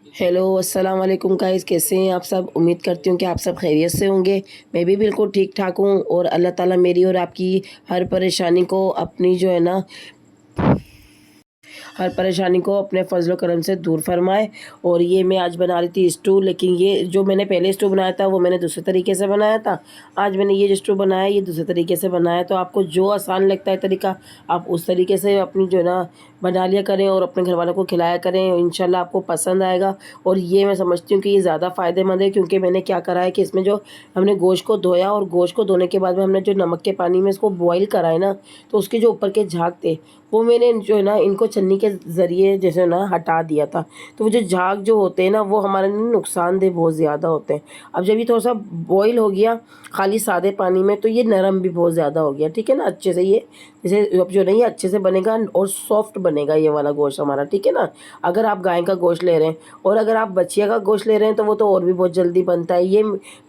Hello अस्सलाम वालेकुम guys, कैसे हैं आप सब। उम्मीद करती हूँ कि आप सब खैरियत से होंगे। मैं भी बिल्कुल ठीक ठाक हूँ और अल्लाह ताला मेरी और आपकी हर परेशानी को अपनी जो है ना हर परेशानी को अपने फ़ज़ल करम से दूर फ़रमाए। और ये मैं आज बना रही थी स्टू, लेकिन ये जो मैंने पहले स्टू बनाया था वो मैंने दूसरे तरीके से बनाया था। आज मैंने ये जो स्टू बनाया ये दूसरे तरीके से बनाया, तो आपको जो आसान लगता है तरीका आप उस तरीके से अपनी जो है ना बना लिया करें और अपने घर वालों को खिलाया करें। इंशाल्लाह आपको पसंद आएगा। और ये मैं समझती हूँ कि ये ज़्यादा फ़ायदेमंद है, क्योंकि मैंने क्या करा है कि इसमें जो हमने गोश्त को धोया और गोश्त को धोने के बाद में हमने जो नमक के पानी में इसको बॉईल करा है ना, तो उसके जो ऊपर के झाग थे वो मैंने जो है ना इनको छन्नी के ज़रिए जैसे ना हटा दिया था। तो वो जो झाग जो होते हैं ना वो हमारे लिए नुकसानदेह बहुत ज़्यादा होते हैं। अब जब ये थोड़ा-सा बॉयल हो गया खाली सादे पानी में, तो ये नरम भी बहुत ज़्यादा हो गया, ठीक है ना। अच्छे से ये जैसे अब जो है ना ये अच्छे से बनेगा और सॉफ्ट बनेगा ये वाला गोश्त हमारा, ठीक है ना। अगर आप गाय का गोश्त ले रहे हैं और अगर आप बछिया का गोश्त ले रहे हैं तो वो तो और भी बहुत जल्दी बनता है। ये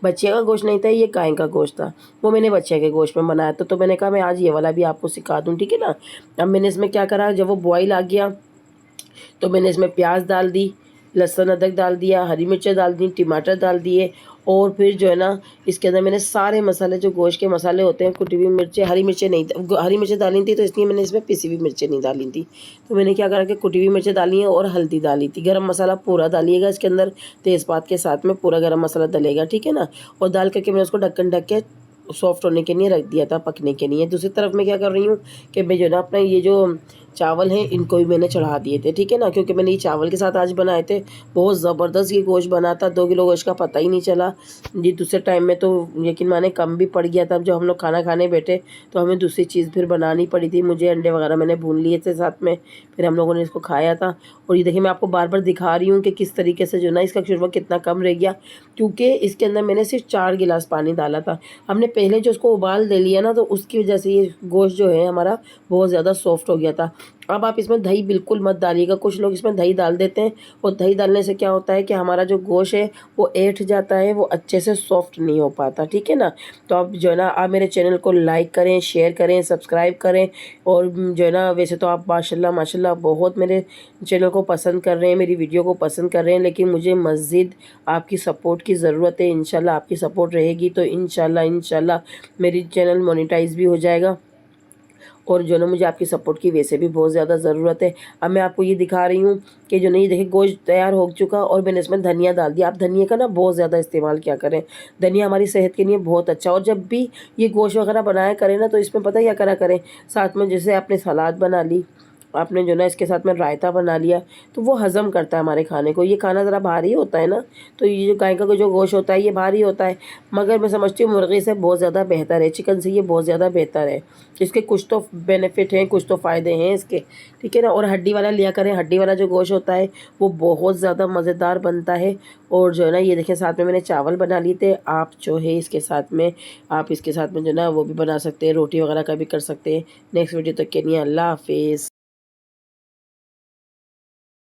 बछिया का गोश्त नहीं था, ये गाय का गोश्त था। वो मैंने बछिया के गोश्त में बनाया था, तो मैंने कहा मैं आज ये वाला भी आपको सिखा दूँ, ठीक है ना। अब मैंने इसमें क्या करा, जब वो बॉयल आ गया तो मैंने इसमें प्याज डाल दी, लहसुन अदरक डाल दिया, हरी मिर्चें डाल दी, टमाटर डाल दिए। और फिर जो है ना इसके अंदर मैंने सारे मसाले जो गोश्त के मसाले होते हैं, कुटी हुई मिर्चें, हरी मिर्चें नहीं, हरी मिर्चें डाली थी तो इसलिए मैंने इसमें पिसी हुई मिर्चें नहीं डाली थी। तो मैंने क्या करा कि कुटी हुई मिर्चें डाली हैं और हल्दी डाली थी। गरम मसाला पूरा डालिएगा इसके अंदर, तेज़पात के साथ में पूरा गरम मसाला डलेगा, ठीक है ना। और डाल करके मैंने उसको ढक्कन ढक के सॉफ्ट होने के लिए रख दिया था, पकने के लिए। दूसरी तरफ मैं क्या कर रही हूँ कि मैं जो है ना अपना ये जो चावल हैं इनको भी मैंने चढ़ा दिए थे, ठीक है ना, क्योंकि मैंने ये चावल के साथ आज बनाए थे। बहुत ज़बरदस्त ये गोश्त बना था, 2 किलो गोश्त का पता ही नहीं चला। ये दूसरे टाइम में तो यकीन माने कम भी पड़ गया था। जब हम लोग खाना खाने बैठे तो हमें दूसरी चीज़ फिर बनानी पड़ी थी। मुझे अंडे वगैरह मैंने भून लिए थे साथ में, फिर हम लोगों ने इसको खाया था। और ये देखिए मैं आपको बार बार दिखा रही हूँ कि किस तरीके से जो है ना इसका शुरबा कितना कम रह गया, क्योंकि इसके अंदर मैंने सिर्फ 4 गिलास पानी डाला था। हमने पहले जो उसको उबाल दे लिया ना, तो उसकी वजह से ये गोश्त जो है हमारा बहुत ज़्यादा सॉफ्ट हो गया था। अब आप इसमें दही बिल्कुल मत डालिएगा। कुछ लोग इसमें दही डाल देते हैं और दही डालने से क्या होता है कि हमारा जो गोश्त है वो ऐंठ जाता है, वो अच्छे से सॉफ्ट नहीं हो पाता, ठीक है ना। तो आप जो है ना आप मेरे चैनल को लाइक करें, शेयर करें, सब्सक्राइब करें। और जो है ना वैसे तो आप माशाल्लाह माशाल्लाह बहुत मेरे चैनल को पसंद कर रहे हैं, मेरी वीडियो को पसंद कर रहे हैं, लेकिन मुझे मज़ीद आपकी सपोर्ट की ज़रूरत है। इंशाल्लाह आपकी सपोर्ट रहेगी तो इंशाल्लाह इंशाल्लाह मेरी चैनल मोनेटाइज़ भी हो जाएगा। और जो ना मुझे आपकी सपोर्ट की वैसे भी बहुत ज़्यादा ज़रूरत है। अब मैं आपको ये दिखा रही हूँ कि जो नहीं देखिए गोश्त तैयार हो चुका और मैंने इसमें धनिया डाल दिया। आप धनिया का ना बहुत ज़्यादा इस्तेमाल किया करें, धनिया हमारी सेहत के लिए बहुत अच्छा। और जब भी ये गोश्त वगैरह बनाया करें ना, तो इसमें पता है क्या करा करें, साथ में जैसे आपने सलाद बना ली, आपने जो ना इसके साथ में रायता बना लिया, तो वो हज़म करता है हमारे खाने को। ये खाना ज़रा भारी होता है ना, तो ये जो गाय का जो गोश्त होता है ये भारी होता है, मगर मैं समझती हूँ मुर्गी से बहुत ज़्यादा बेहतर है, चिकन से ये बहुत ज़्यादा बेहतर है। इसके कुछ तो बेनिफिट हैं, कुछ तो फ़ायदे हैं इसके, ठीक है ना। और हड्डी वाला लिया करें, हड्डी वाला जो गोश्त होता है वो बहुत ज़्यादा मज़ेदार बनता है। और जो है ना ये देखें साथ में मैंने चावल बना लिए थे। आप जो है इसके साथ में आप इसके साथ में जो है ना वो भी बना सकते हैं, रोटी वगैरह का भी कर सकते हैं। नेक्स्ट वीडियो तक के लिए अल्लाह हाफ़िज़।